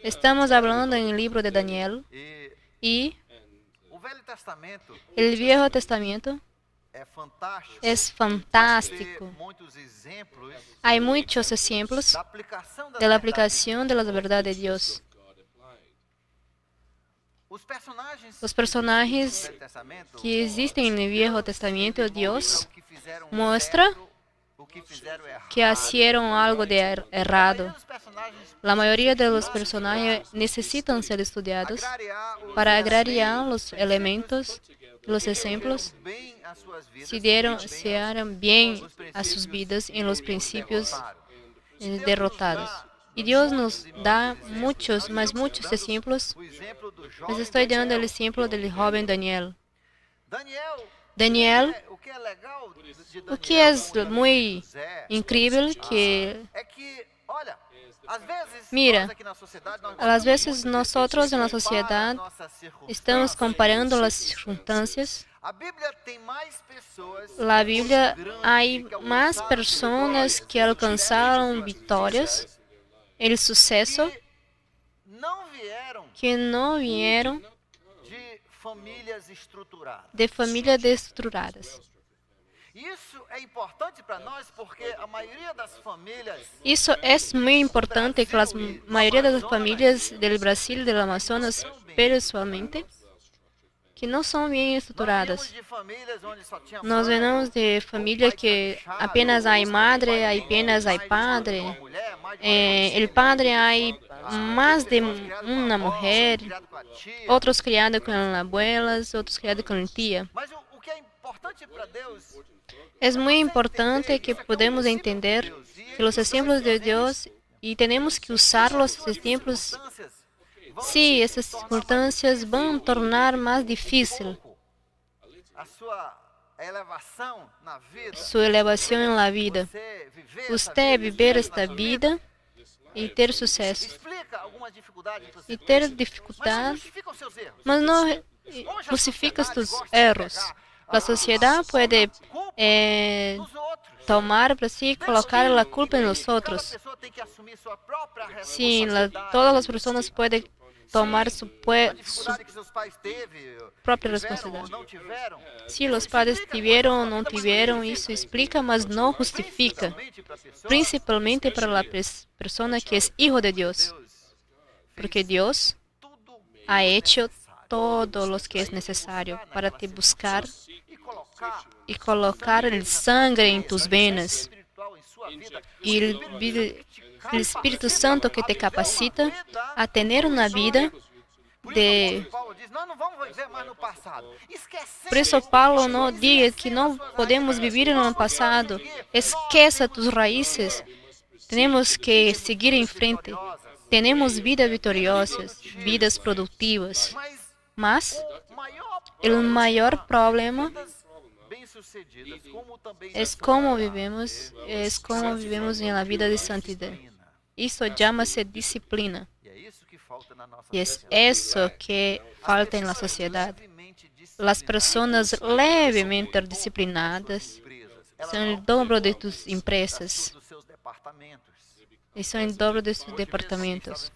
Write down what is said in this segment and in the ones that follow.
Estamos hablando en el libro de Daniel y el Viejo Testamento es fantástico. Hay muchos ejemplos de la aplicación de la verdad de Dios. Los personajes que existen en el Viejo Testamento, Dios muestra que hicieron algo de errado. La mayoría de los personajes necesitan ser estudiados para agregar los elementos, los ejemplos, se harán bien a sus vidas en los principios derrotados. Y Dios nos da muchos ejemplos. Les estoy dando el ejemplo del joven Daniel. Daniel, o que é muito incrível que mira, às vezes nós na sociedade estamos comparando as circunstâncias. Na Bíblia há mais pessoas que alcançaram vitórias, o sucesso, que não vieram de famílias estruturadas. Isso é muito importante que a maioria das famílias do Brasil, do Amazonas, pessoalmente, que não são bem estruturadas. Nós vemos de família que apenas há madre, apenas há padre. O padre há mais de uma mulher, outros criados com abuelas, outros criados com tia. É muito importante que podemos entender que os exemplos de Deus e temos que usar os exemplos. Sim, essas circunstâncias vão tornar mais difícil sua elevação na vida. Você viver esta vida e ter sucesso. E ter dificuldade, mas não justifica os seus erros. A sociedade pode tomar para si, colocar a culpa nos outros. Sim, todas as pessoas podem tomar sua própria responsabilidade. Se os pais tiveram ou não tiveram, isso explica, mas não justifica. Principalmente para a pessoa que é filho de Deus. Porque Deus ha hecho todo o que é necessário para te buscar e colocar o sangue em tus venas. E o Espírito Santo que te capacita a ter uma vida de... Por isso Paulo não diz que não podemos viver no passado. Esqueça tus raízes. Temos que seguir em frente. Temos vidas vitoriosas, vidas produtivas. Mas o maior problema é como vivemos na vida de santidade. Isso chama-se disciplina. E é isso que falta na sociedade. As pessoas levemente disciplinadas são o dobro de suas empresas. E são o dobro de seus departamentos.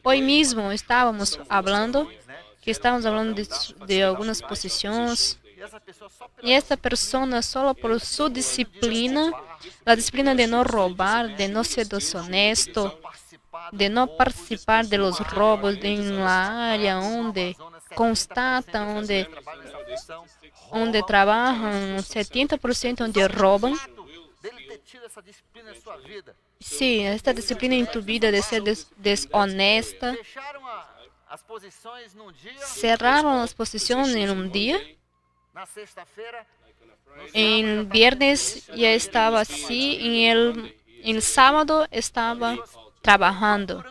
Hoje mesmo estávamos falando de algumas posições. E essa pessoa, só por sua disciplina, a disciplina de não roubar, de não ser desonesto, de não participar de los roubos em uma área onde constatam, onde trabalham 70% onde roubam. Sim, esta disciplina em tua vida de ser desonesta. Cerraram as posições em um dia. Em viernes já estava assim, em sábado estava trabalhando.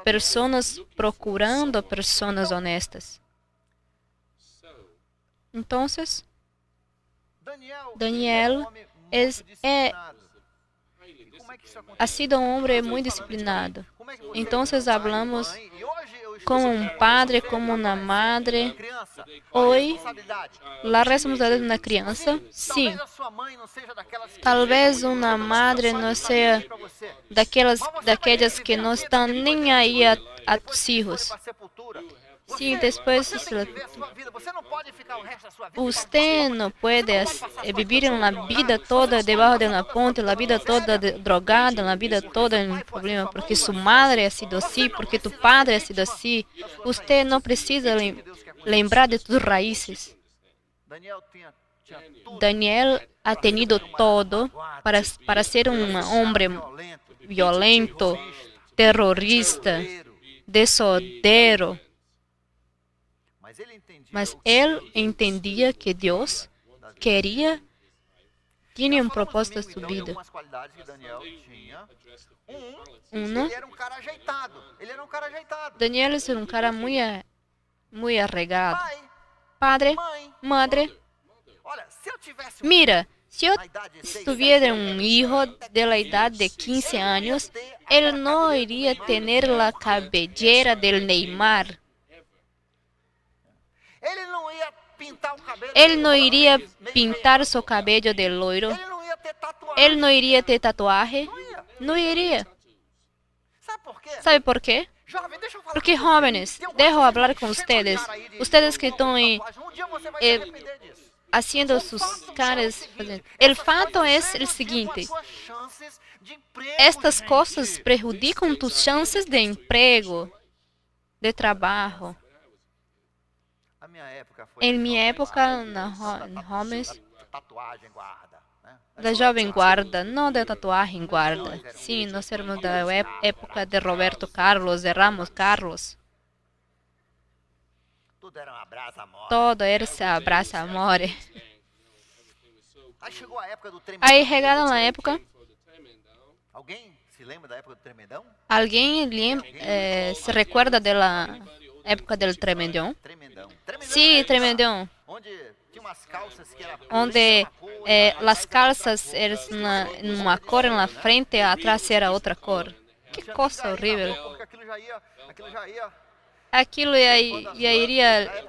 Pessoas procurando pessoas honestas. Então, Daniel ha sido um homem muito disciplinado. Então, falamos como um padre, como uma madre. Hoje, a responsabilidade de uma criança, sim. Talvez uma madre não seja daquelas que não estão nem aí a tus filhos. Sim, depois você não pode viver uma vida toda debaixo de uma ponte, a vida toda drogada, a vida toda em problema, porque sua madre ha sido assim, porque tu padre ha sido assim. Você não precisa lembrar de tus raízes. Daniel ha tenido todo para ser um homem violento, terrorista, desordero. Mas ele entendia que Deus tinha um propósito na sua vida. Daniel era um cara muito arregado. Padre, madre, mira, se eu tivesse um filho da idade de 15 anos, ele não iria ter a cabellera do Neymar. Ele não iria pintar seu cabelo de loiro. Ele não iria ter tatuagem. Não iria. ¿Sabe por quê? Porque jóvenes, deixa eu falar com vocês. Vocês que estão fazendo suas caras. O fato é o seguinte: estas coisas prejudicam tus chances de emprego, de trabalho. Em minha época, na Homes, da jovem guarda, não da tatuagem guarda. Sim, nós éramos da época de Roberto Carlos, de Ramos Carlos. Todo era se abraça amore. Aí chegaram na época. Alguém se lembra da época do Tremendão? Alguém se recuerda da época do Tremendão? Sim, Tremendão. Onde as calças eram numa cor na frente e atrás era outra cor. Que coisa horrível. Aquilo já iria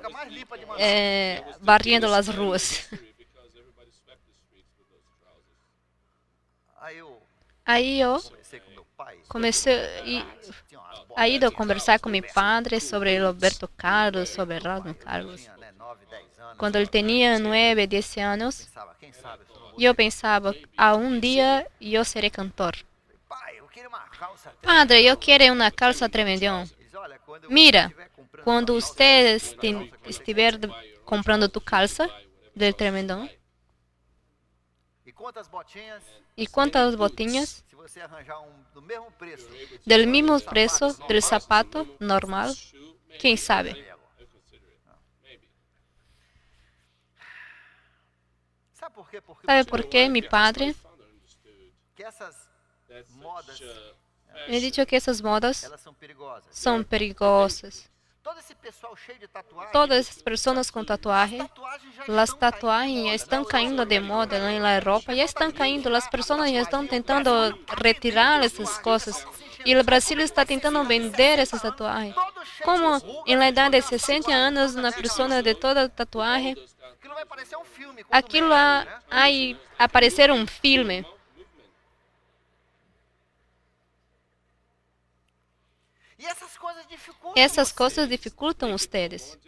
barrendo as ruas. Aí eu comecei a ir a conversar com meu padre sobre Roberto Carlos, sobre Erasmo Carlos. Quando ele tinha 9, 10 anos, eu pensava, um dia eu serei cantor. Padre, eu quero uma calça tremendão. Mira, quando você estiver comprando tu calça de tremendão, e quantas botinhas, do mesmo preço do sapato normal, quem sabe? Sabe por quê, meu padre? Me disse que essas modas são perigosas. Todas essas pessoas com tatuagem, as tatuagens estão caindo de moda na Europa, já estão caindo, as pessoas já estão tentando retirar essas coisas. E o Brasil está tentando vender essas tatuagens. Como na idade de 60 anos, uma pessoa de toda tatuagem, aquilo vai aparecer um filme. Essas coisas dificultam vocês.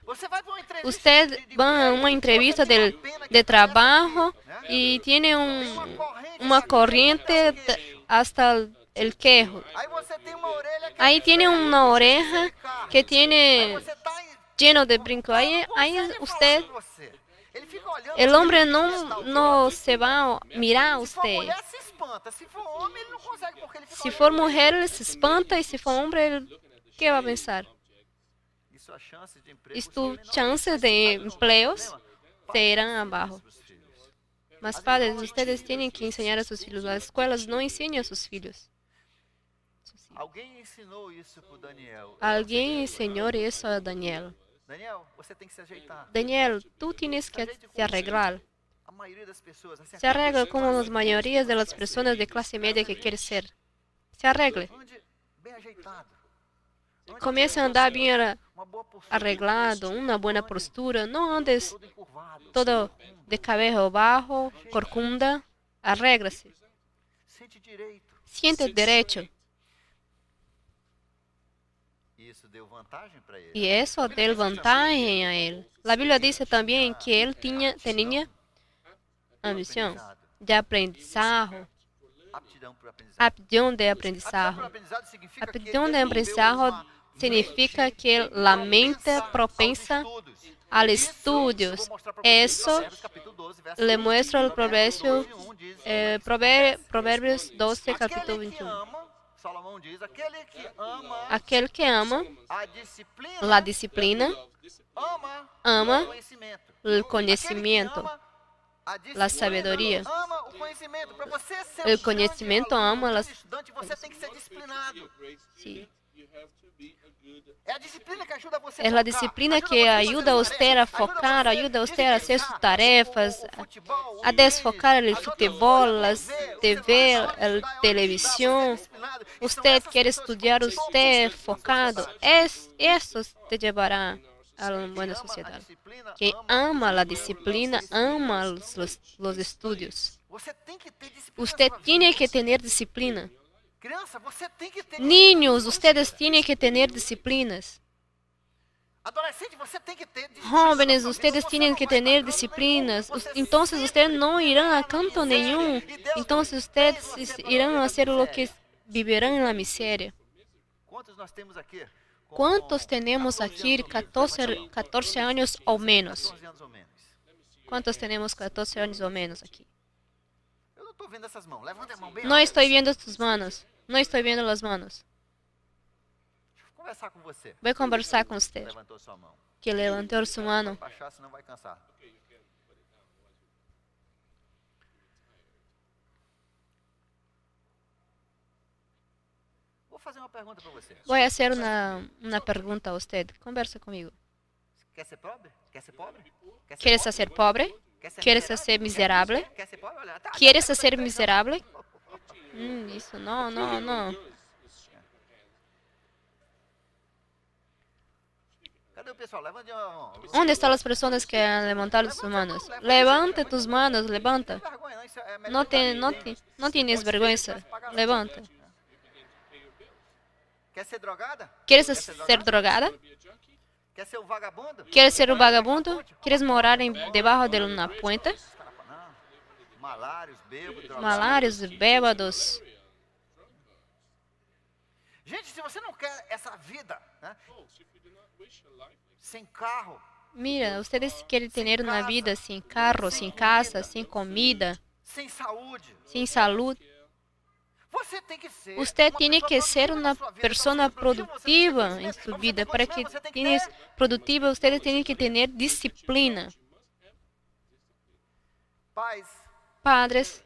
Você vai a uma entrevista de trabalho e tem uma corrente hasta o queixo. Aí tem uma oreja que tem lleno de brinco. Aí você, o homem não se vai mirar a você. Se for mulher, ele se espanta, e se for homem, ele que vai pensar? Isto chances de empleos serão abaixo. Mas padres, vocês têm que ensinar a seus filhos. As escolas não ensinam a seus filhos. Alguém ensinou isso para Daniel. Alguém ensinou isso a Daniel. Daniel, você tem que se ajeitar. Daniel, tu tienes que se arreglar. Se arregle como a maioria das pessoas de classe média que quer ser. Se arregle. Bem ajeitado. Comece a andar bem uma boa postura, arreglado, uma boa postura. Não andes todo encurvado. todo de cabello bajo, corcunda. Arregle-se. Sente direito. Siente direito. Isso deu vantagem para ele. E isso deu vantagem a ele. A Bíblia diz também que ele tinha ambição de aprendizado, Aptidão para aprendizado. aptidão de Aptidão aprendizado. para aprendizado significa que Aptidão de ele aprendizado desenvolveu uma significa que a mente propensa aos aos estudos. estudos. Eu vou mostrar para vocês Isso Provérbios, capítulo 12, verso le 1. muestra o Provérbios Provérbio, 12, 1 diz, Provérbios 12, capítulo aquele que 21. ama, Salomão diz, aquele que ama Aquele que ama a a disciplina, ama ama o conhecimento. o conhecimento, Aquele que ama a a disciplina, sabedoria. ama o conhecimento. Para você ser O conhecimento ama um a estudante, você tem que ser disciplinado. Sim. É a disciplina que ajuda você a É a focar, disciplina que você a ajuda fazer você a tarefas, focar, ajuda você a hacer suas tarefas, o futebol, a o desfocar o tênis, as outras futebol, coisas, a você TV, vai estudar, a estudar, televisão. você é disciplinado. E são Você essas quer pessoas que estudar, são você totalmente focado. Isso te levará a uma boa sociedade. Quem ama a disciplina, ama os estudos. Você tem que ter disciplina. Você tem que ter disciplina. Criança, você tem que ter Niños, ustedes têm que ter disciplinas. Adolescente, você tem que ter disciplina. Jóvenes, ustedes têm que ter disciplinas. Então, ustedes não irão a canto nenhum. Então, ustedes irão fazer o que viverão na miséria. Quantos nós temos aqui? Quantos temos aqui 14 anos ou menos? 14 anos ou menos. Quantos temos 14 anos ou menos aqui? Eu não estou vendo essas mãos. Levanta a mão bem Não alta. estou vendo tus manos. Não estou vendo as manos. Deixa eu conversar com você. Vou conversar com você. Levantou sua mão. Que levantou sua mano. Baixar, senão vai cansar. Vou fazer uma pergunta para você. Vou fazer uma pergunta a você. Conversa comigo. Quer ser pobre? Quer ser pobre? Quer ser ¿Quieres pobre? ser pobre? ¿Quieres ser miserable? Quer ser pobre? Olha, tá, ¿Quieres ser miserable? Isso não, não, não. Cadê o pessoal? Levante a mão. Onde estão as pessoas que han levantado suas manos? Levanta tus manos, levanta. Não tem vergonha, não. Isso é melhor Não, que não tienes vergüenza. Levanta. Quer ser drogada? ¿Quieres ser drogada? Quer ser um vagabundo? ¿Quieres ser un vagabundo? ¿Quieres morar debajo de una puente? Não. Malários, bêbados, drogados. Malários, bêbados. Gente, se você não quer essa vida, né? Sem carro, Mira, ustedes quieren tener una vida sin carro, sin casa, sin comida, sem saúde, sin salud. você tem que ser Usted uma tiene que pessoa ser produtiva una na sua vida. persona Para você ser productiva produtivo, en você su tem que vida. ter Para que conhecimento, você tem que tienes ter. productiva, ustedes tienen que tener disciplina. Pais, Padres,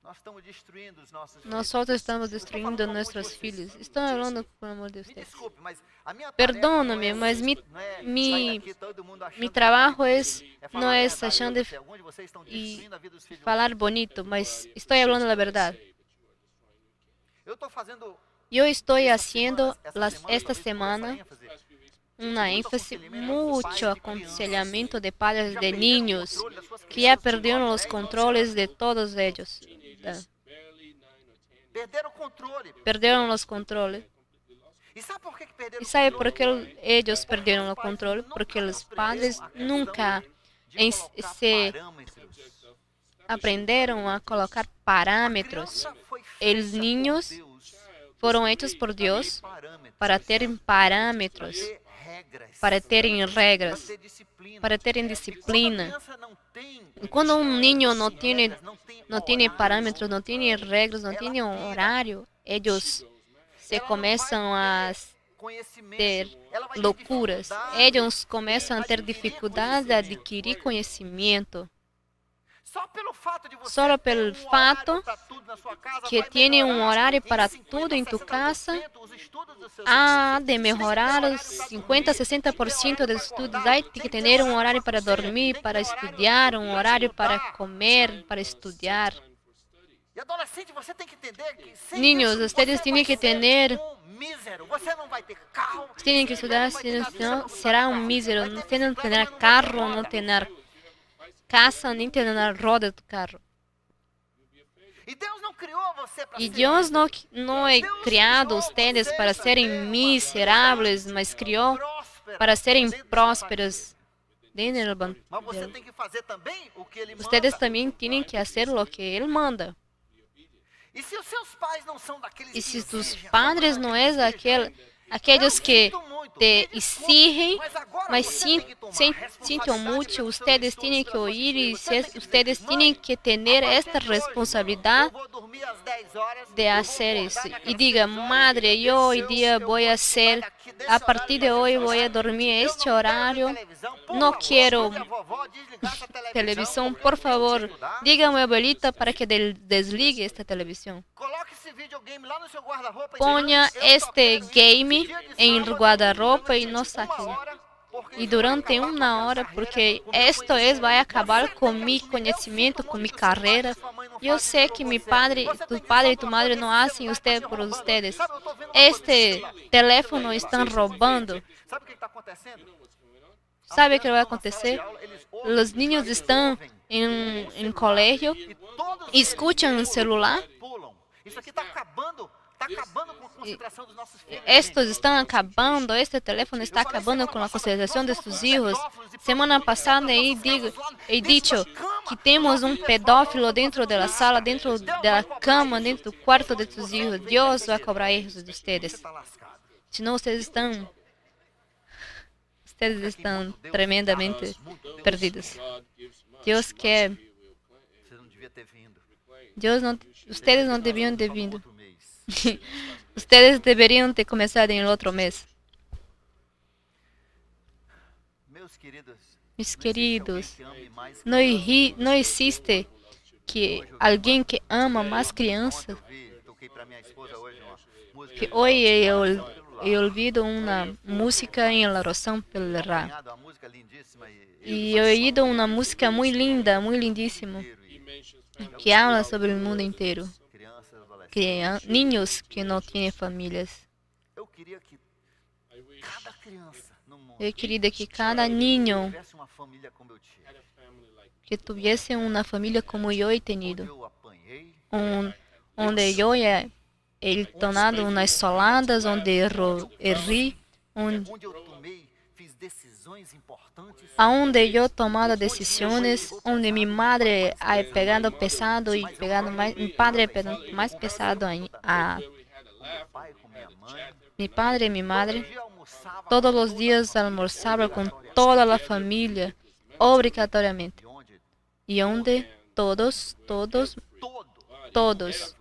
nós estamos destruindo os nossos filhos. nosotros estamos destruindo nuestros filhos. Estou falando por amor de Me ustedes. desculpe, mas a minha Perdóname, tarefa mas não é sair daqui todo mundo achando mi que trabajo é falar no a es verdade. achando Alguns de vocês estão y destruindo a vida dos filhos de falar bonito, mas estou falando a verdade. vocês. Eu estou fazendo Eu estou haciendo esta esta semana semana uma ênfase muito aconselhamento de padres de niños que já perderam os controles de todos eles. perderam o controle. Perderam os controles. E sabe por que perderam E o sabe controle? por que eles perderam o controle? Porque os padres nunca De se colocar parâmetros. aprenderam a colocar parâmetros. Criança foi Os feita por niños Deus foram hechos por Deus parâmetros, para terem parâmetros, ter regras, para terem regras, ter disciplina. para terem Quando a disciplina. criança não tem Quando um niño não regras, tem parâmetros, não tem regras, não tem um horário, eles se começam a conhecimento, ter ela vai ter loucuras. dificuldade Eles começam a ter dificuldade de adquirir conhecimento. Só pelo fato de você Só ter pelo horário fato pra tudo na sua casa, que vai tem melhorar horário em para 50, tudo em tu 60% casa, os estudos dos seus há filhos. de Tem que ter melhorar horário os pra 50 a dormir, 60% tem dos que ter horário estudos. pra Aí acordar, tem que tem ter um comer, horário para tem que dormir, ter para horário estudar, um horário para estudar. comer, para estudar. E adolescente, você tem que entender que sem Niños, isso, ustedes você tienen vai que ser tener um mísero. Você não vai ter carro. Tienen que estudar, senão será un mísero. No tienen que tener carro, no tener casa, ni tener roda do carro. E Deus não criou você para Y ser Dios mísero. no he creado ustedes para serem miserables, mas crió para serem prósperos dentro del Mas você Evangelho. tem que fazer também o que ele Ustedes manda. también tienen que hacer lo que Él manda. E se os seus pais não são daqueles Y que si tus exigem, padres no es aquellos que te exigen, mas siento mucho, ustedes tienen que oír y ustedes tienen que tener esta responsabilidad eu vou dormir às 10 horas, de hacer eso. Y diga, madre, yo hoy día voy a hacer, a partir de hoy voy a dormir este horario. No quiero televisión, por favor, dígame, abuelita, para que desligue esta televisión. Coloque esse videogame lá no seu guarda-roupa e Ponha diga, eu só este quero game dia de en el sábado, guardarropa y no uma saque. hora, porque Y isso vai durante acabar com a una minha hora, carreira, porque com o meu esto es, va a acabar con mi conocimiento, con mi carrera. Yo sé que mi padre, tu padre y tu madre no hacen usted por ustedes. Este teléfono están robando. Sabe o que está acontecendo? ¿Sabe qué va a acontecer? Los niños están en colegio, E todos escuchan un celular. pulam. Isso aqui está acabando com a concentração dos nossos filhos. Estos están acabando, este teléfono está acabando con la concentración de sus hijos. Semana pasada he dicho que temos un pedófilo dentro de la sala, dentro de la cama, dentro del cuarto de tus hijos. Dios va a cobrar hijos de ustedes. Está lascado. Si no, ustedes están tremendamente perdidos. Dios quer, Você não devia ter vindo. ustedes no debían de vir. Outro mês. Ustedes deberían de comenzar en el otro mes. Meus queridos, Mis queridos, que ame mais no existe que alguém que ama mais crianças. toquei para minha esposa hoje uma música Que hoy he ouvido uma música em la oração pelo Ra. acompanhada, uma música lindíssima E he oído uma música muito linda, muito lindíssima, que habla sobre o mundo inteiro. crianças, adolescentes. Niños que não têm famílias. Eu queria que cada criança no mundo Eu queria que cada niño tivesse uma família como eu tive. que tuviese uma família como eu he tenido, Eu apanhei, onde eu he tornado umas soladas, onde errei, onde eu tomei, fiz decisões importantes. onde eu tomado decisões, onde minha madre ha pegado pesado e pegado mais, meu padre pegando mais pesado a Pai com minha mãe. meu padre e minha madre. Um dia almoçava Todos os dias almoçava com toda a família, obrigatoriamente. e onde E onde todos, todo família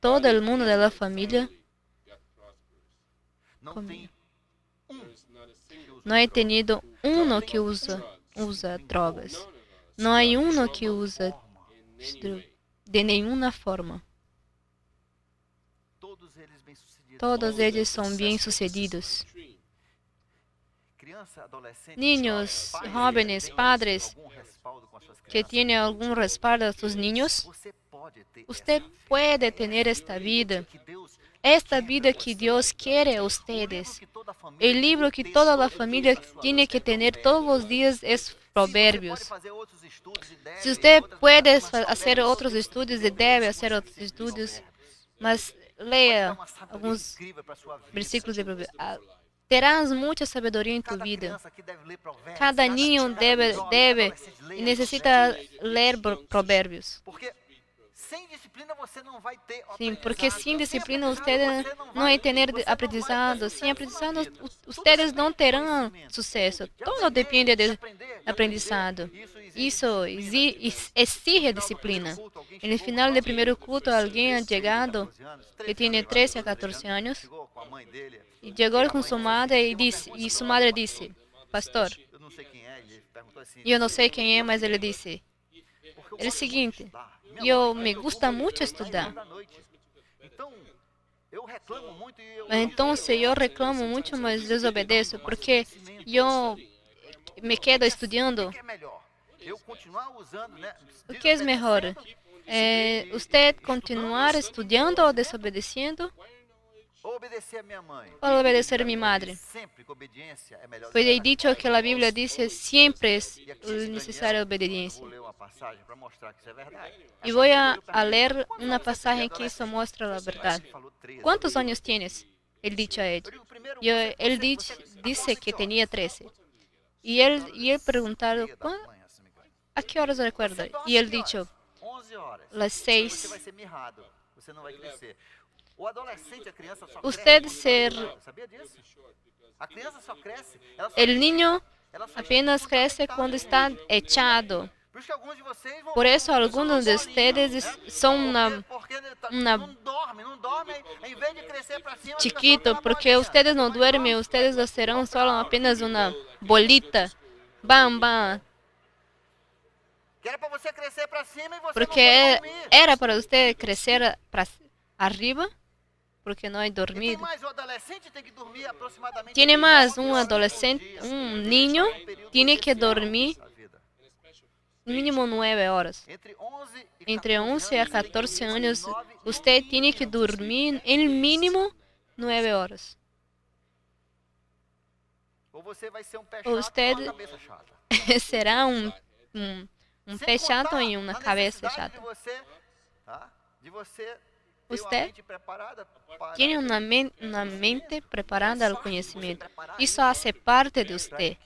todo o mundo da família não comia. tem Não he tenido que usa drogas. Não há que usa de nenhuma forma. todos eles bem-sucedidos. Todos eles são bem-sucedidos. Criança, adolescente, Niños, pais, jóvenes, padres algum respaldo com as suas que crianças. têm algum respaldo a sus niños, Você pode ter usted puede tener esta vida. que Deus, Esta vida que Dios quiere a ustedes. que toda família El libro que toda la familia tiene que tener todos los días es pode Proverbios. fazer outros estudos e deve, Si usted outras puede coisas, mas hacer otros estudios y debe hacer otros estudios, mas lea uma sabedoria alguns incrível para sua vida. versículos de Proverbios. Terás mucha sabedoria en tu Cada vida. criança aqui deve ler provérbios. Cada niño debe adolescente leia y necesita leer Proverbios. Porque sem disciplina você não vai ter Sim, aprendizado. porque sin Sem disciplina aprendizado ustedes você no vai vai- tener você não vai aprendizado. ter Sin sucesso aprendizado na vida. ustedes Tudo no depende de terán conhecimento. suceso. Eu Todo treinei, depende de aprender, aprendizado. isso exige Isso disciplina. exige disciplina. No final do primeiro culto, alguém ha chegado que tem 13 a 14 anos Chegou com a mãe dele. e chegou com sua madre e sua madre disse, pastor, Eu não sei quem é, ele perguntou assim. eu não sei quem é, mas ele disse, porque eu é o gosto seguinte, muito de estudar. Minha eu mãe, me gusta muito estudar. da noite. Então, eu reclamo muito e eu Então, eu reclamo muito, mas desobedeço, porque eu me quedo estudando. o que é melhor? Eu continuar usando, né? O que é melhor? Você continuar estudando ou desobedecendo? ou obedecer a minha mãe. o obedecer a mi madre. Sempre que obediência é melhor do Pues que he dicho que la Biblia dice siempre es E aqui em necesaria Daniel, obediencia. vou ler uma passagem para mostrar que isso é verdade. Y voy a Pergunta leer pra mim, una quantos anos você pasaje tem, que eso adolescente? muestra la verdad. Ele falou 13. ¿Cuántos años tienes? Él dicho a Eu ella. digo, primeiro, Y él dice que tenía 13. Y él preguntaron, ¿a qué horas recuerda? Y él dicho, 11 horas. las Você vai 6. ser mirrado. Você não vai crescer. O adolescente, a criança só Usted cresce. ser, Sabia disso? A criança só cresce. Ela só el niño ela só apenas estuda crece metade cuando do está mundo. echado. Por isso que alguns de vocês vão Por eso vão algunos de sozinhos, ustedes né? son Porque una não dorme, em vez de crescer para cima, fica só chiquito, aquela porque bolinha. ustedes no duermen, ustedes serán solo apenas una bolita. Bam, bam. Que era para você crescer para cima e você Porque não vai dormir. era para usted crecer para arriba, porque no hay E tem dormido. mais, o adolescente tem que dormir aproximadamente Tiene 9 más, un horas por adolescente, dia. un niño Esse é um período tiene que especial dormir da vida. mínimo 9 horas. Entre 11 Entre 11 a 14 años, usted tiene que dormir el mínimo 9 horas. Ou você vai ser um pé Ou chato usted- com uma cabeça chata. Será un Sem pez chato contar y una a cabeza necessidade chata. de você ter Usted uma mente preparada para Tiene una mente preparada al conocimiento. Eso hace parte de usted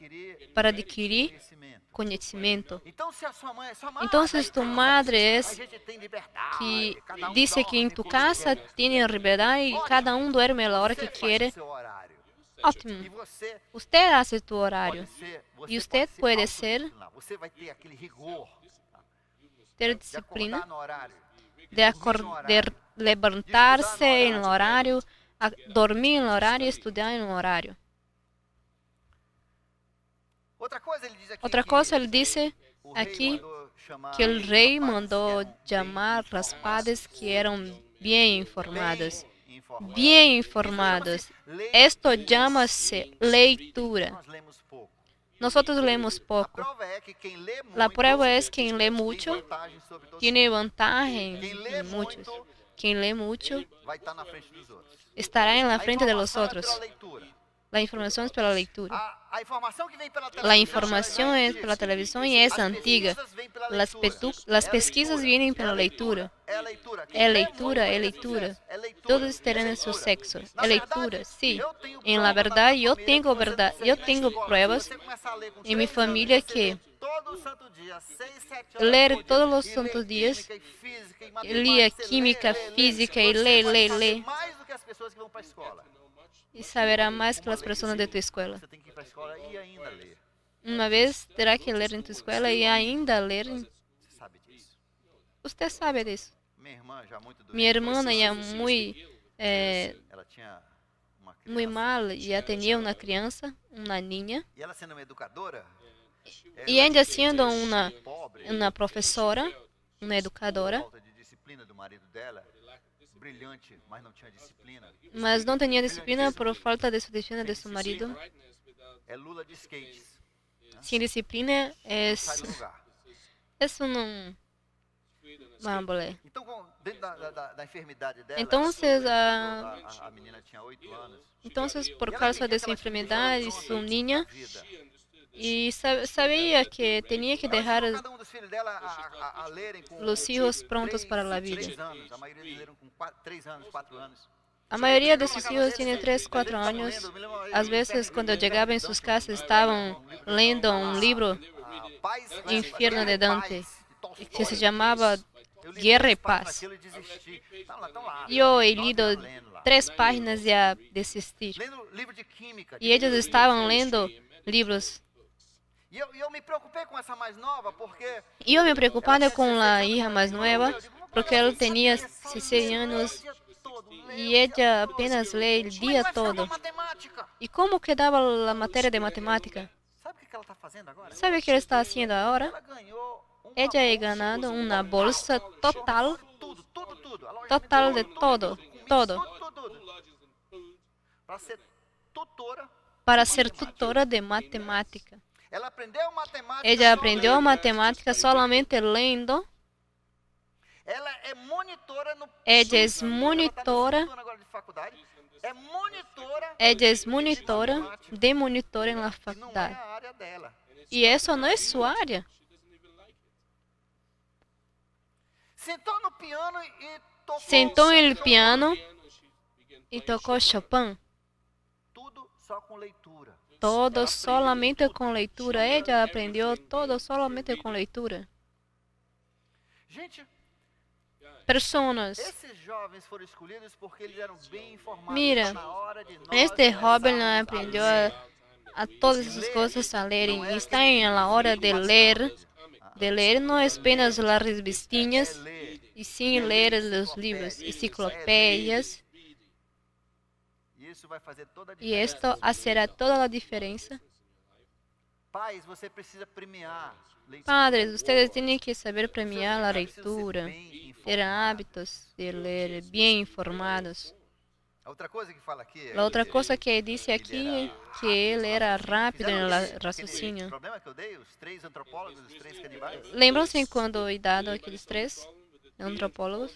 para adquirir conhecimento. conocimiento. Então, se a sua mãe, sua mãe, Entonces tu madre a es gente tem liberdade, que cada dice que en dorme tu como casa quer. tiene libertad y cada uno duerme a la hora Você que faz quiere. o seu horário. E Ótimo. você Usted hace tu horario. pode ser, você E usted pode puede se ser- autodisciplinar. Você vai ter aquele rigor Ter de disciplina, acordar no horário. de levantarse en el horario, dormir en el horario y estudiar en el horario. Outra coisa, ele diz aqui Otra que cosa, él dice o rei aquí mandou chamar que el rey rapazes mandó que eram llamar bem las informados. padres que eran bien informadas. Bem informados. Bien Isso informadas. chama-se leitura. Esto llama-se leitura. Nós lemos pouco. Nosotros leemos A poco. prova é que quem lê muito La prueba es que quien lee tem mucho vantagem sobre todos. tiene ventaja en Quem lê muchos. muito Quien lee mucho vai estar na frente dos outros. estará en la A frente de los informação é otros. pela leitura. La información es por la lectura. A informação que vem pela televisão, La información es por la televisión y es As antigua. pesquisas vêm pela Las leitura. las É a pesquisas leitura. vienen É por a la lectura. É a leitura. Quem É lê leitura, muito é vai ter leitura. sucesso. É leitura. Todos É tienen su leitura. sexo. Na Es verdade, lectura, sí. eu tenho En la prova da verdad, minha yo família tengo que você verdad, consegue yo na tengo escola. pruebas Se você começar a ler com en mi 3 familia anos, você que lê todo santo dia, 6, 7 horas ler por dia, todos los e lê santos días, química e física e lia matemática, você química, lê, física e você lê, vai lê, saber lê. mais do que as pessoas que vão para a escola. y saberá más que las personas de tu escuela. Você tem que ir para a escola e ainda ler. Una vez terá que ler en tu escuela y ainda ler. Você sabe disso. Usted sabe de eso. Minha irmã, já muito doente, Mi hermana ya muy, ela tinha uma muy criança. mal, ya tenía una crianza, una niña. E ela sendo uma educadora, Y ella siendo pobre, una profesora, una por educadora, falta de disciplina do marido dela, brilhante, mas não tinha disciplina, mas no tenía disciplina por falta de su disciplina de su marido. é Lula de skates. Sin disciplina Sai do lugar. es un bambole. Então, dentro da enfermidade dela, Entonces, a menina tinha 8 anos. entonces por E ela causa queria de que su ela tivesse enfermedad y ela su pronta niña, na vida. y sabía que tenía que Ela dejar ensinou cada dos filhos dela a lerem com los hijos prontos 3, para la 3 vida. anos. A maioria deles leram com 3 anos, 4 anos. A mayoría de sus hijos tiene 3, 4 años. A veces cuando llegaba en sus casas estaban leyendo un libro Infierno de Dante, que se llamaba Guerra y Paz. Yo he leído 3 páginas y a desistir. Lendo livro de química. Y ellos estaban leyendo libros. E eu me preocupei com essa mais nova porque Yo me preocupaba con la hija más nueva porque él tenía 16 años y ella apenas lee el día todo. matemática. ¿Y cómo quedaba la materia de matemática? Sabe o que ela está fazendo agora? ¿Sabe qué él está haciendo ahora? Ela ganhou uma Ella ha bolsa, ganado una bolsa total, tudo. A loja total de todo, todo, tudo. Para ser tutora. para ser tutora de matemática. Ela aprendeu matemática. Ella só aprendió lendo. matemática solamente leyendo. Ela é monitora no Ella es SUS. Ela tá no monitora. segundo ano agora de faculdade. Ella es monitora de monitor en la e não é facultad. a área dela. Y eso no es su área. Sentou no piano e tocou Sentó en el Chopin. piano y tocó Chopin. Tudo só com leitura. Todo Ela solamente aprendeu con tudo. lectura. Ella aprendió todo solamente con lectura. Gente, Personas. esses jovens foram escolhidos porque eles eram bem informados. Mira, Está na hora de nós este joven começarmos a aprendió ler. a todas esas cosas a leer y está en la hora de leer. De leer no es apenas las revistinhas, y sí leer los libros, enciclopedias. E isso vai fazer toda a Y diferença. esto hará toda la diferencia. Pais, você precisa premiar leitura. Padres, ustedes tienen que saber premiar la Seus filhos precisam ser lectura, bem ter informados. hábitos de leer bien informados. A outra coisa que fala aqui é La otra que cosa que dice aquí que él era rápido en el aquele raciocinio. problema que eu dei, os 3 antropólogos, os 3 canibais, Lembram-se quando he dado aqueles 3 antropólogos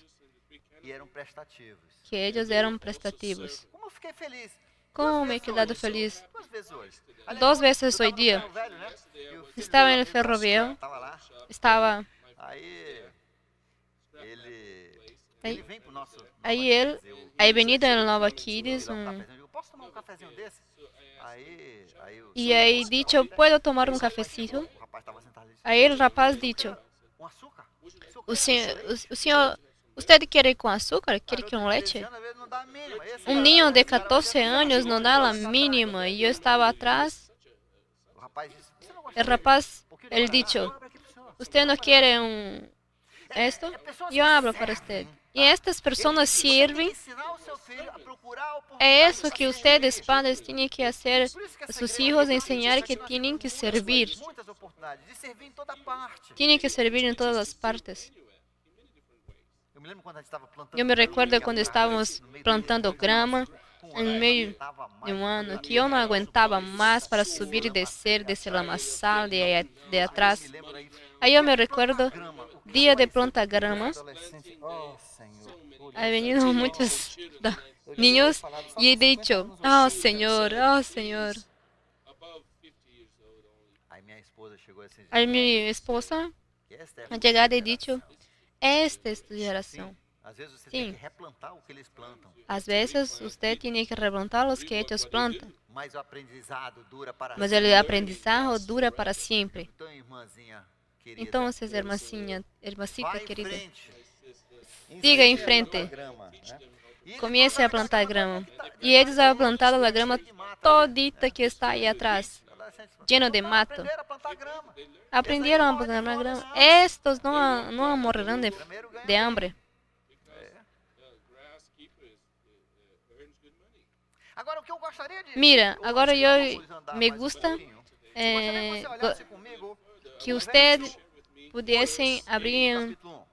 e eram prestativos. que ellos eram prestativos? Como eu fiquei feliz. Como me he quedado feliz? 2 vezes hoje. 2 veces eu hoy tava no día. ferro velho, né? E o filho Estava do no meu amigo ferroviário. Tava lá. Estaba Aí Aí- ele vem pro nosso ahí él, ahí venido en Nova Kids, cafezinho. Eu digo, posso tomar um cafezinho desse? Aí o y ahí dicho, ¿puedo tomar un cafecito? o rapaz tava sentado ali. Ahí el rapaz dicho, Um açúcar? o senhor, ¿usted quiere con azúcar? ¿Quiere con leche? Às vezes não dá a mínima. Esse Un niño de 14 años no da la mínima y yo estaba atrás. O rapaz disse, você não gosta El de rapaz, um pouquinho de él guaraná? dicho, Eu abro aqui pro senhor. ¿usted no quiere esto? Yo hablo para usted. Y estas personas Você tem que sirven. ensinar o seu filho a procurar É oportunidades isso que para ustedes, servir. padres, tienen que hacer Por isso que a essa sus igreja hijos, tem enseñar que muitas tienen que coisas, servir. muitas oportunidades de servir em toda parte. Tienen que servir en todas las partes. Eu me lembro quando a gente estava plantando. Yo me recuerdo grama, cuando estábamos no meio do plantando ano, grama com en ano, medio tava mais de un año, do que yo no aguantaba más para subir y descer desde la masal de atrás. Me lembro aí, Ahí yo me recuerdo, grama, o que día de planta grama, adolescente, oh Senhor, ha venido muchos niños y he dicho, oh Señor, oh Señor. Aí minha esposa chegou assim, Ahí mi esposa que esta é ha llegado y dicho, esta es tu generación. às vezes você Sim. tem que replantar o que eles plantam, Às veces usted tiene que replantar los que ellos plantan, mas o aprendizado dura para mas el aprendizaje dura para siempre. Então, irmãzinha querida, Entonces, hermosita vá em querida, frente. siga em frente, Grama, né? E eles comience a plantaram plantar grama. aquela E eles han plantado a grama de mata, todita que está aí atrás, adolescentes lleno de mato. aprenderam a plantar grama. Aprendieron a plantar grama. Estos no morirán Primeiro ganha de hambre. Agora o que eu gostaria de Mira, eu agora gostaria eu de andar me mais um gusta pouquinho. Gostaria que você olhasse comigo que no usted verso pudiesen abrir, capítulo 1.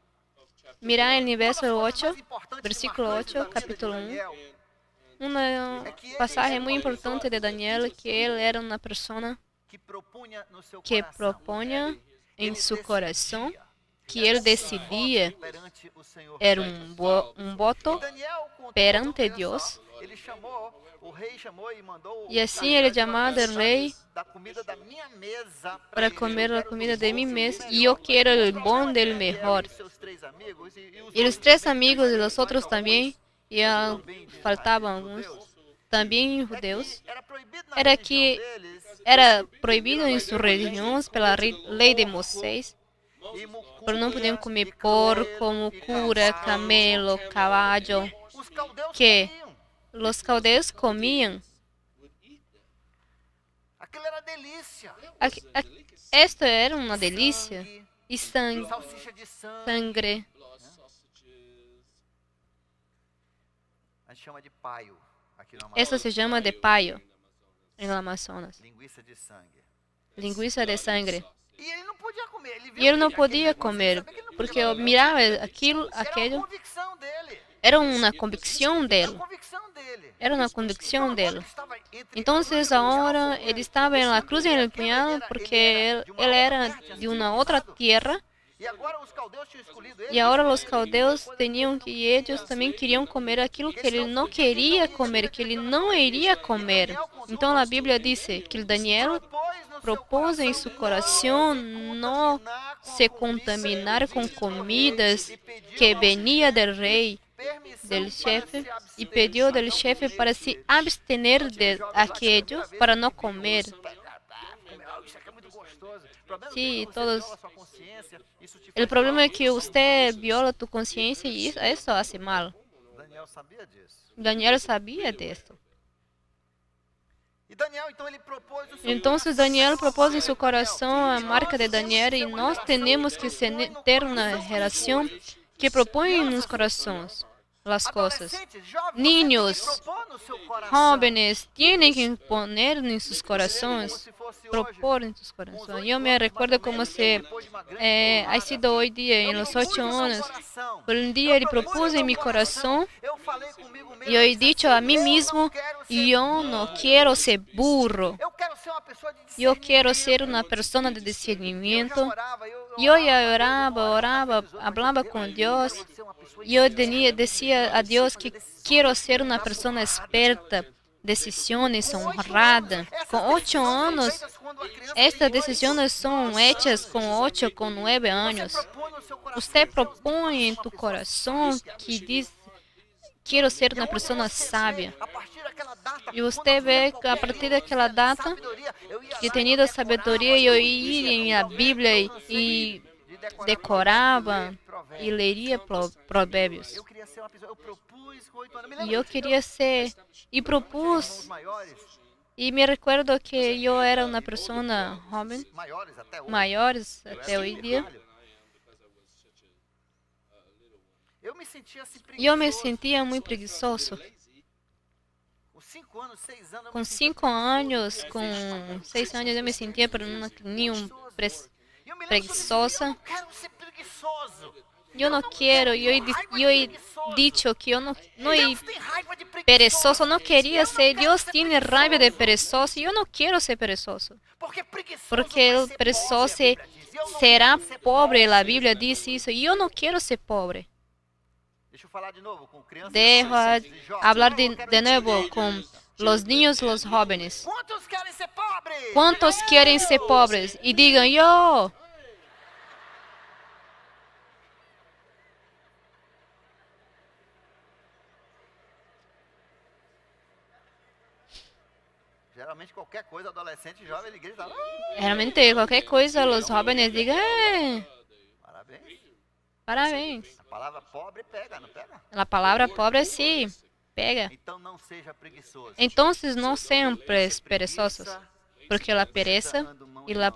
mirar el verso Uma das coisas 8, mais importantes e versículo marcantes 8, da vida de capítulo 1. Daniel Uma passagem muito importante de Daniel, que ele era uma pessoa que propunha no seu que coração, propunha em ele seu coração, decidia, que ele decidia, perante o Senhor. era um voto Daniel, com perante olha só, Deus. ele chamou, o rei chamou e mandou E assim ele chamado o rei da comida da minha mesa para ele. comer Eu a quero comida dos de bons mim e do mesmo, e melhor. eu quero o O bom problema del de Daniel melhor. e seus 3 amigos, e os E os outros 3 também, amigos e mas os outros alguns também, e também de faltavam judeus, alguns, também é que judeus, era proibido na era religião que deles, era proibido em suas religiões pela lei de Moisés, e mucuna, por não podiam comer e porco, camelo, e mucura, camelo, cavalo, Os caldeus que comiam. os caldeus comiam. Aquilo era delícia. Esto era uma delícia. Sangue, E sangue, salsicha de sangue. sangre, A gente chama de paio aqui no isso Amazonas. se chama de paio, em Amazonas. Linguiça de sangue. Linguiça de sangre. E ele não podia comer. Ele viu E ele não aquele podia negócio, comer, sabia que ele não porque podia eu comer. mirava aquilo, Era aquele, uma convicção dele. era uma convicção dele. Convicção dele. Era uma convicção dele. Estava entre Então, a cruz e o agora punhal, ele estava na cruz e no Ele punhal era porque ele era de uma outra terra E agora os caldeus tinham que eles também queriam comer aquilo que ele não queria comer, que ele não iria comer. Então a Bíblia diz que Daniel propôs em seu coração não se contaminar com comidas que venia do rei, do chefe, e pediu ao chefe para se abster de aquello, para não comer. Sim, todos. O problema é que você viola tu consciência e isso faz mal. Daniel sabia disso. Então, Daniel propôs em seu coração a marca de Daniel e nós temos que ter uma relação que propõe em nos corações as coisas. Niños, jóvenes, têm que poner em seus corações, propor em seus corações. Eu me recuerdo como se ha sido hoje dia, em los 8 anos, por um dia ele propôs em meu coração e eu he dicho a mim mesmo, eu não quero ser burro, eu quero ser uma pessoa de discernimento. Eu orava, falava com Deus. E eu dizia a Deus que quero ser uma pessoa esperta, decisões honradas. Com 8 anos, estas decisões são hechas com 8, com 9 anos. Você propõe em tu coração que diz, quero ser uma pessoa sábia. E você vê que a partir daquela data, que tinha sabedoria, eu ia na Bíblia e decorava e leria provérbios. E eu queria ser, e propus, e me recuerdo que eu era uma pessoa jovem, maiores até hoje dia. E eu me sentia muito preguiçoso. Com 5 anos, com 6 anos, eu me sentia preguiçosa. Eu não quero, eu disse que eu não perezoso, não queria ser. Deus tem raiva de perezoso e eu não quero ser perezoso. Porque o perezoso será pobre, a Bíblia diz isso, e eu não quero ser pobre. Dejo hablar de nuevo com los niños, los jóvenes. ¿Cuántos quieren ser pobres? Y digan, yo. Geralmente qualquer coisa, adolescente jovem, ele grita. Realmente qualquer coisa, os jóvenes digam, Parabéns. Parabéns. A palavra pobre pega, não pega? A palavra pobre sim, pega. Então não seja preguiçoso. Então não sejam perezosos, porque a pereza e a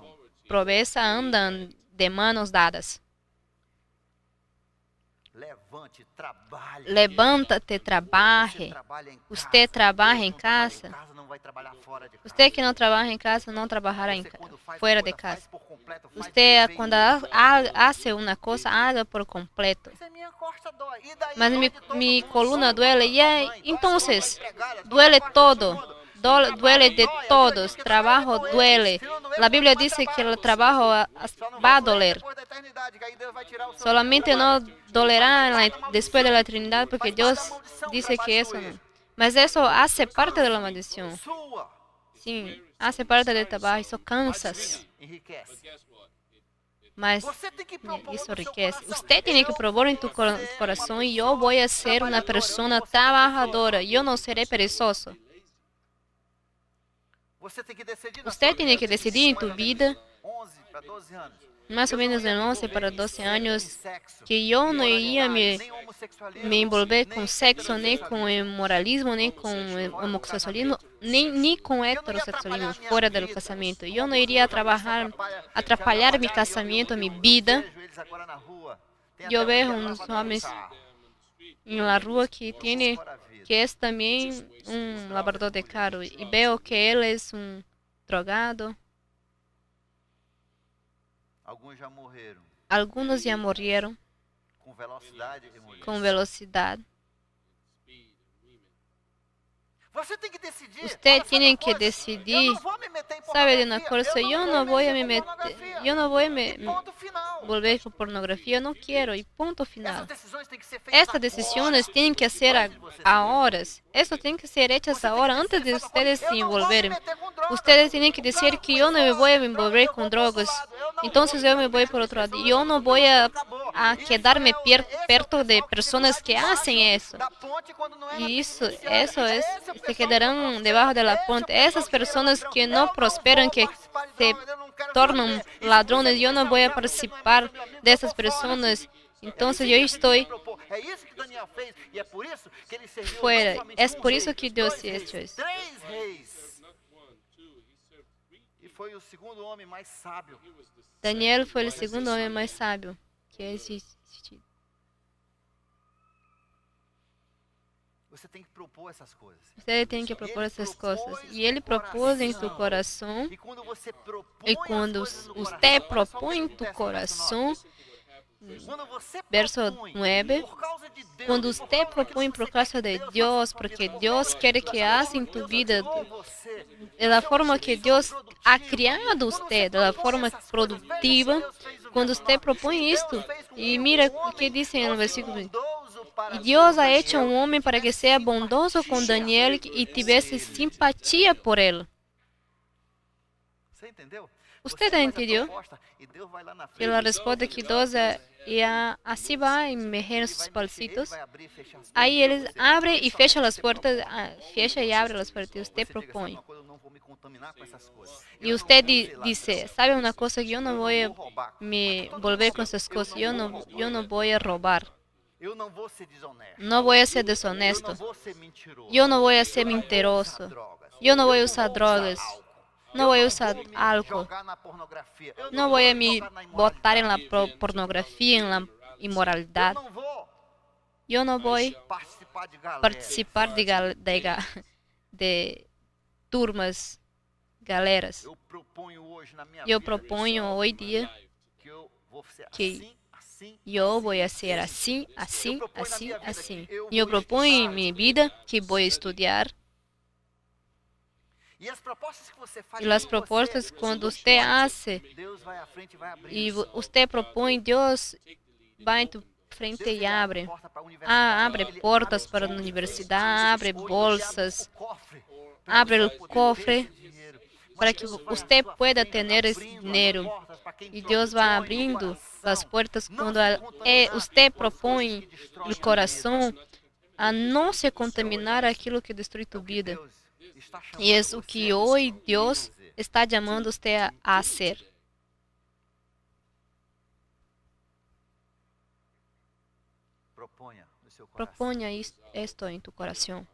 pobreza andam de mãos dadas. Levanta-te, trabalhe. Você trabalha em casa. Você que não trabalha em casa, não trabalhará fora de casa. Você, quando hace uma coisa, haga por completo. Mas minha coluna duele. E então, duele todo. Duele de todos. Trabalho duele. A Bíblia diz que o trabalho vai doler. Solamente não dolerá depois da eternidade, porque Deus disse que isso não. Mas isso hace parte da maldição. Sim, hace parte do trabalho, isso cansa. Mas isso enriquece. Você tem que provar em tu coração e eu vou ser uma pessoa trabalhadora. Eu não serei perezoso. Você tem que decidir em tua vida, mais ou menos de 11 para 12 anos, que eu não iria me envolver com sexo, nem com imoralismo, nem com homossexualismo, nem com heterossexualismo fora do casamento. Eu não iria atrapalhar meu casamento, minha vida. Eu vejo uns homens na rua que é também um lavrador de carro e vejo que ele é um drogado. Alguns já morreram com velocidade. Você tem que decidir, sabe, de uma coisa, eu não vou me envolver com pornografia, eu não quero, e ponto final. Essas decisões têm que ser feitas Estas decisões têm que ser a horas. Isso tem que ser hechas agora, antes de ustedes se envolverem. Ustedes têm que dizer que eu não me vou me envolver com drogas. Então, eu me vou por outro lado. E eu não vou a quedar-me perto de pessoas que fazem isso. E isso é, se quedarão debaixo da ponte. Essas pessoas que não prosperam, que se tornam ladrões, eu não vou participar dessas pessoas. Então, eu estou fora. É por isso que Deus fez isso. E foi o segundo homem mais sábio. Daniel foi o segundo homem mais sábio que existiu. Você tem que propor essas coisas. Você tem que propor essas coisas. E ele propôs em tu coração. E quando você propõe em tu coração, verso 9, quando você propõe por causa de Deus, porque Deus quer que haja em tu vida, da forma que Deus ha criado você, da forma produtiva, quando você propõe isto, e mira o que diz no versículo 20. E Deus ha hecho um homem para que seja bondoso com Daniel e tivesse simpatia por ele. Você entendeu? Você entendeu? Ela responde que Deus assim vai mexer nos palcitos. Aí eles abrem e fecham as portas, fecha e abre as portas. E você propõe. E você diz, sabe uma coisa que eu não vou me envolver com essas coisas, eu não vou roubar. Eu não vou ser desonesto. Não vou ser desonesto. Eu não vou ser mentiroso. Eu não vou ser mentiroso. Eu não vou usar drogas. Não vou usar álcool. Não vou me botar na pornografia, na imoralidade. Eu não vou participar de turmas, galeras. Eu proponho hoje dia que eu vou ser assim, assim, assim, assim. E eu proponho em minha vida que vou estudar. E as propostas, quando você faz, e você propõe, Deus vai em frente e abre. Abre portas para a universidade, abre bolsas, abre o cofre para que você pueda ter esse dinheiro. E Deus vai abrindo as portas quando você propõe no coração a não se contaminar aquilo que destrói tua vida. E é o que hoje Deus está chamando você a ser. Proponha isto em tu coração.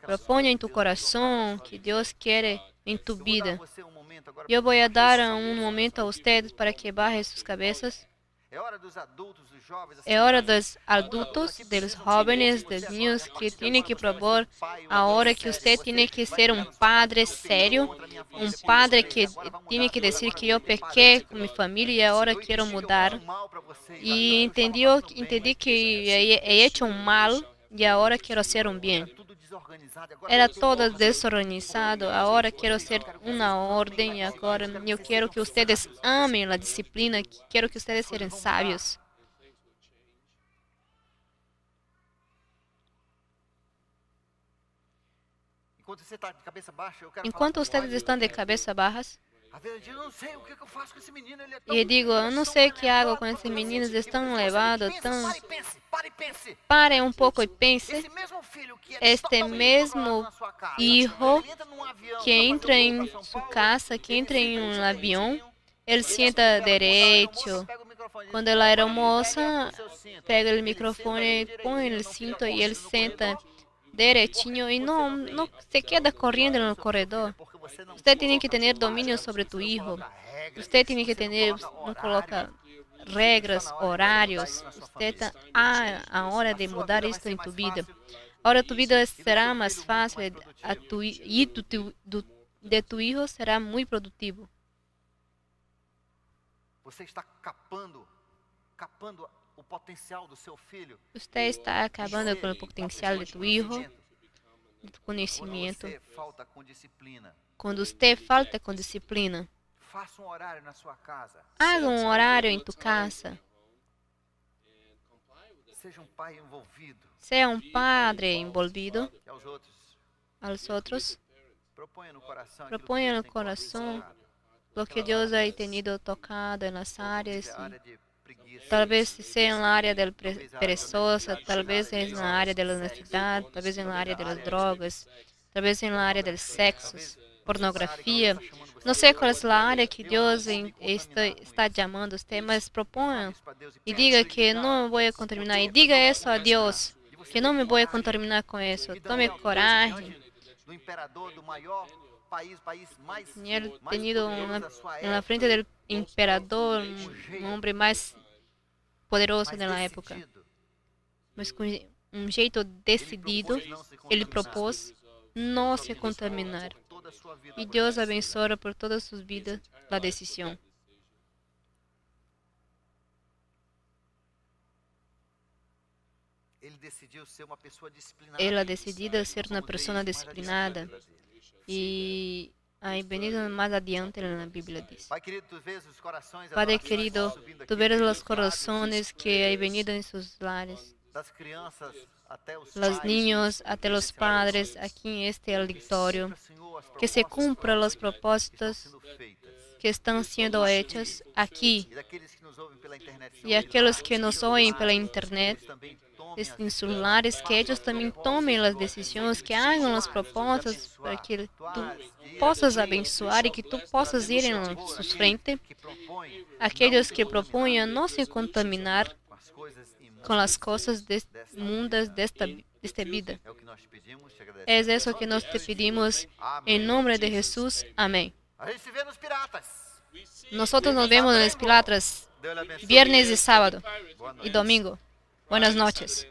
Proponha em tu coração que Deus quer em tu vida. Eu vou dar um momento a vocês para que baixem suas cabeças. É hora dos adultos, dos jovens, dos niños que têm que propor a hora que você tem que ser um padre sério, um padre que tem que dizer que eu pequei com minha família e agora quero mudar. E entendi que he hecho um mal e agora quero ser um bem. Era todo desorganizado, agora quero ser uma ordem e agora eu quero que vocês amem a disciplina, quero que vocês sejam sábios. Enquanto vocês estão de cabeça baixa, e digo, eu não sei o que hago com esses meninos, estão levados, tão... Pare um pouco e pense. Este mesmo filho que entra em sua casa, que entra em um avião, ele senta direito. Quando ela era moça, pega o microfone, põe o cinto e ele senta direitinho e não se queda correndo no corredor. Você tem que ter domínio sobre tu filho. Você tem que ter, não coloca regras, horários. Você a hora de mudar isso em tu vida. Agora tu vida será mais fácil e de tu filho será muito produtivo. Você está capando o potencial do seu filho. Você está acabando com o potencial de tu filho, de tu conhecimento. Quando você falta com disciplina, Faça um horário na sua casa. Haga um horário em tu casa. Seja um pai envolvido. Seja um padre envolvido Que aos outros aos outros. proponha no coração. Proponha no coração lo que Deus ha tenido tocado nas áreas. Talvez seja na área da perezosa, talvez seja na área da honestidade, talvez na área das drogas, talvez na área do sexo, pornografia. Não sei qual é a área que Deus está chamando você, mas proponha e diga que não vou contaminar. E diga isso a Deus, que não me vou contaminar com isso. Tome coragem. Do imperador do maior país mais Ele tenido na frente do imperador, um homem mais poderoso da época. Mas com um jeito decidido, ele propôs não se contaminar. E Deus abençoe por todas as suas vidas a decisão. Ele decidiu ser uma pessoa disciplinada. Ela decidiu ser uma pessoa disciplinada. E aí, venido mais adiante na Bíblia diz. Padre querido, tu vês os corações que hay venido em seus lares. Das crianças até os Los niños até os padres aqui em este auditório. Que se cumpram os propósitos que estão sendo hechos aqui. E aqueles que nos ouvem pela internet, em seus lares, que eles também tomem as decisões, que hagam as propostas para que tu possas abençoar e que tu possas ir em sua frente. Aqueles que propõem não se contaminar com as coisas mundas desta vida. É isso que nós te pedimos, em nome de Jesus. Amém. A gente se vê nos piratas. Nós nos vemos nos Pilatras, viernes e sábado e domingo. Buenas noches.